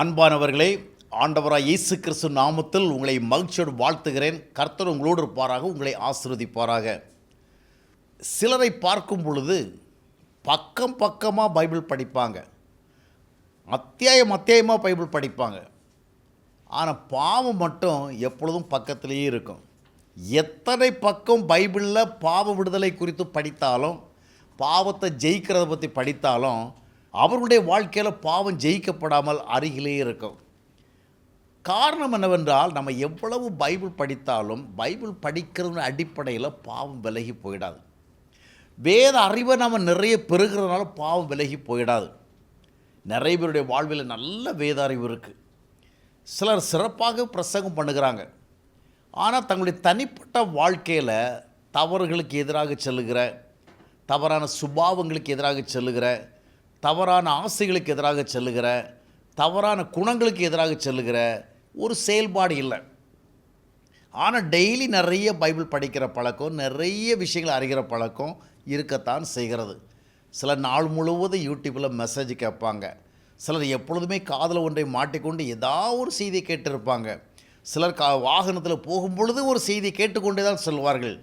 அன்பானவர்களே, ஆண்டவராய் இயேசு கிறிஸ்து நாமத்தில் உங்களை மகிழ்ச்சியோடு வாழ்த்துகிறேன். கர்த்தர் உங்களோடு இருப்பாராக, உங்களை ஆசீர்வதிப்பாராக. சிலரை பார்க்கும் பொழுது பக்கம் பக்கமாக பைபிள் படிப்பாங்க, அத்தியாயமாக பைபிள் படிப்பாங்க. ஆனால் பாவம் மட்டும் எப்பொழுதும் பக்கத்திலேயே இருக்கும். எத்தனை பக்கம் பைபிளில் பாவ விடுதலை குறித்து படித்தாலும், பாவத்தை ஜெயிக்கிறத பற்றி படித்தாலும், அவர்களுடைய வாழ்க்கையில் பாவம் ஜெயிக்கப்படாமல் அருகிலே இருக்கும். காரணம் என்னவென்றால், நம்ம எவ்வளவு பைபிள் படித்தாலும் பைபிள் படிக்கிறது அடிப்படையில் பாவம் விலகி போயிடாது. வேத அறிவை நம்ம நிறைய பெறுகிறதுனால பாவம் விலகி போயிடாது. நிறைய பேருடைய வாழ்வில் நல்ல வேத அறிவு இருக்குது. சிலர் சிறப்பாக பிரசங்கம் பண்ணுகிறாங்க. ஆனால் தங்களுடைய தனிப்பட்ட வாழ்க்கையில் தவறுகளுக்கு எதிராக செல்லுகிற, தவறான சுபாவங்களுக்கு எதிராக செல்லுகிற, தவறான ஆசைகளுக்கு எதிராக செல்லுகிற, தவறான குணங்களுக்கு எதிராக செல்லுகிற ஒரு செயல்பாடு இல்லை. ஆனால் டெய்லி நிறைய பைபிள் படிக்கிற பழக்கம், நிறைய விஷயங்கள் அறிகிற பழக்கம் இருக்கத்தான் செய்கிறது. சிலர் நாள் முழுவதும் யூடியூப்பில் மெசேஜ் கேட்பாங்க. சிலர் எப்பொழுதுமே காதில் ஒன்றை மாட்டிக்கொண்டு ஏதாவது ஒரு செய்தியை கேட்டிருப்பாங்க. சிலர் வாகனத்தில் போகும்பொழுது ஒரு செய்தியை கேட்டுக்கொண்டே தான் செல்வார்கள்.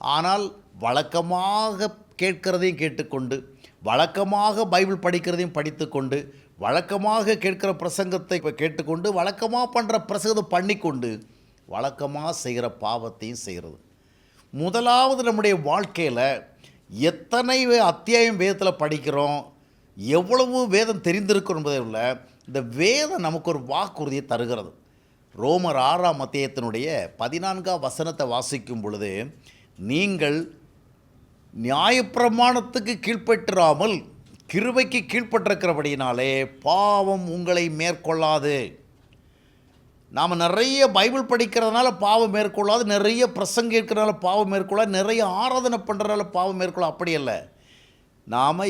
ஆனால் வழக்கமாக கேட்கிறதையும் கேட்டுக்கொண்டு, வழக்கமாக பைபிள் படிக்கிறதையும் படித்து கொண்டு, வழக்கமாக கேட்கிற பிரசங்கத்தை கேட்டுக்கொண்டு, வழக்கமாக பண்ணுற பிரசங்கத்தை பண்ணிக்கொண்டு, வழக்கமாக செய்கிற பாவத்தையும் செய்கிறது. முதலாவது நம்முடைய வாழ்க்கையில் எத்தனை அத்தியாயம் வேதத்தில் படிக்கிறோம், எவ்வளவு வேதம் தெரிந்திருக்கும் என்பதை விட இந்த வேதம் நமக்கு ஒரு வாக்குறுதியை தருகிறது. ரோமர் 6ஆம் அத்தியாயத்தினுடைய 14ஆம் வசனத்தை வாசிக்கும் பொழுது, நீங்கள் நியாயப்பிரமாணத்துக்கு கீழ்ப்பற்றாமல் கிருபைக்கு கீழ்ப்பட்டிருக்கிறபடியினாலே பாவம் உங்களை மேற்கொள்ளாது. நாம் நிறைய பைபிள் படிக்கிறதுனால பாவம் மேற்கொள்ளாது, நிறைய பிரசங்கம் இருக்கிறதுனால பாவம் மேற்கொள்ளாது, நிறைய ஆராதனை பண்ணுறதுனால பாவம் மேற்கொள்ள, அப்படி அல்ல. நாம்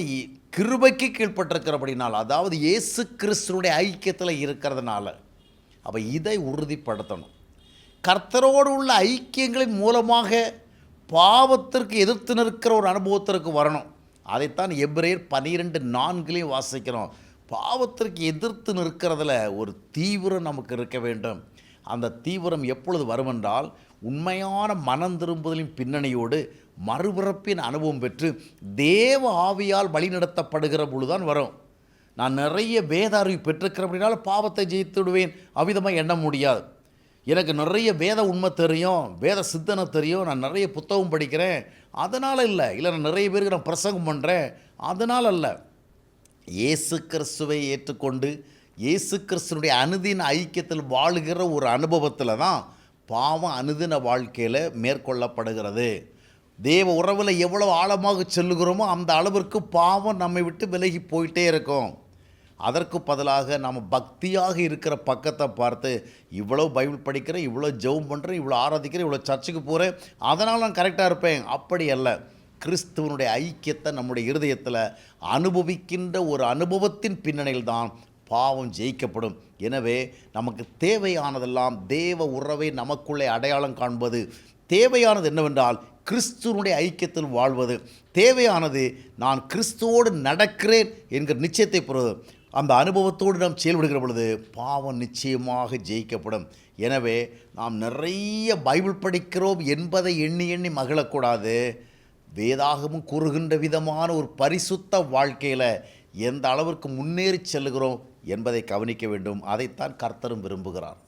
கிருபைக்கு கீழ்ப்பட்டிருக்கிறபடினால், அதாவது இயேசு கிறிஸ்துனுடைய ஐக்கியத்தில் இருக்கிறதுனால, அப்போ இதை உறுதிப்படுத்தணும். கர்த்தரோடு உள்ள ஐக்கியங்களின் மூலமாக பாவத்திற்கு எதிர்த்து நிற்கிற ஒரு அனுபவத்திற்கு வரணும். அதைத்தான் எபிரேயர் 12:4 வாசிக்கிறோம். பாவத்திற்கு எதிர்த்து நிற்கிறதுல ஒரு தீவிரம் நமக்கு இருக்க வேண்டும். அந்த தீவிரம் எப்பொழுது வருமென்றால், உண்மையான மனம் திரும்புதலின் பின்னணியோடு மறுபிறப்பின் அனுபவம் பெற்று தேவ ஆவியால் வழிநடத்தப்படுகிற பொழுதுதான் வரும். நான் நிறைய வேத அறிவு பெற்றிருக்கிற அப்படின்னால பாவத்தை ஜெயித்து விடுவேன் அவ்விதமாக எண்ண முடியாது. எனக்கு நிறைய வேத உண்மை தெரியும், வேத சித்தனை தெரியும், நான் நிறைய புத்தகம் படிக்கிறேன், அதனால் இல்லை. நான் நிறைய பேருக்கு நான் பிரசங்கம் பண்ணுறேன், அதனால் அல்ல. இயேசு கிறிஸ்துவை ஏற்றுக்கொண்டு இயேசு கிறிஸ்துனுடைய அனுதின ஐக்கியத்தில் வாழுகிற ஒரு அனுபவத்தில் தான் பாவம் அனுதின வாழ்க்கையில் மேற்கொள்ளப்படுகிறது. தேவ உறவில் எவ்வளோ ஆழமாக செல்லுகிறோமோ அந்த அளவிற்கு பாவம் நம்மை விட்டு விலகி போயிட்டே இருக்கும். அதற்கு பதிலாக நம்ம பக்தியாக இருக்கிற பக்கத்தை பார்த்து, இவ்வளோ பைபிள் படிக்கிறேன், இவ்வளோ ஜெபம் பண்ணுறேன், இவ்வளோ ஆராதிக்கிறேன், இவ்வளோ சர்ச்சுக்கு போகிறேன், அதனால் நான் கரெக்டாக இருப்பேன், அப்படி அல்ல. கிறிஸ்துவனுடைய ஐக்கியத்தை நம்முடைய இருதயத்தில் அனுபவிக்கின்ற ஒரு அனுபவத்தின் பின்னணியில் தான் பாவம் ஜெயிக்கப்படும். எனவே நமக்கு தேவையானதெல்லாம் தேவ உறவை நமக்குள்ளே அடையாளம் காண்பது. தேவையானது என்னவென்றால் கிறிஸ்துவனுடைய ஐக்கியத்தில் வாழ்வது. தேவையானது நான் கிறிஸ்துவோடு நடக்கிறேன் என்கிற நிச்சயத்தை பெறுவது. அந்த அனுபவத்தோடு நாம் செயல்படுகிற பொழுது பாவம் நிச்சயமாக ஜெயிக்கப்படும். எனவே நாம் நிறைய பைபிள் படிக்கிறோம் என்பதை எண்ணி எண்ணி மகிழக்கூடாது. வேதாகமும் கூறுகின்ற விதமான ஒரு பரிசுத்த வாழ்க்கையில் எந்த அளவிற்கு முன்னேறி செல்லுகிறோம் என்பதை கவனிக்க வேண்டும். அதைத்தான் கர்த்தரும் விரும்புகிறார்.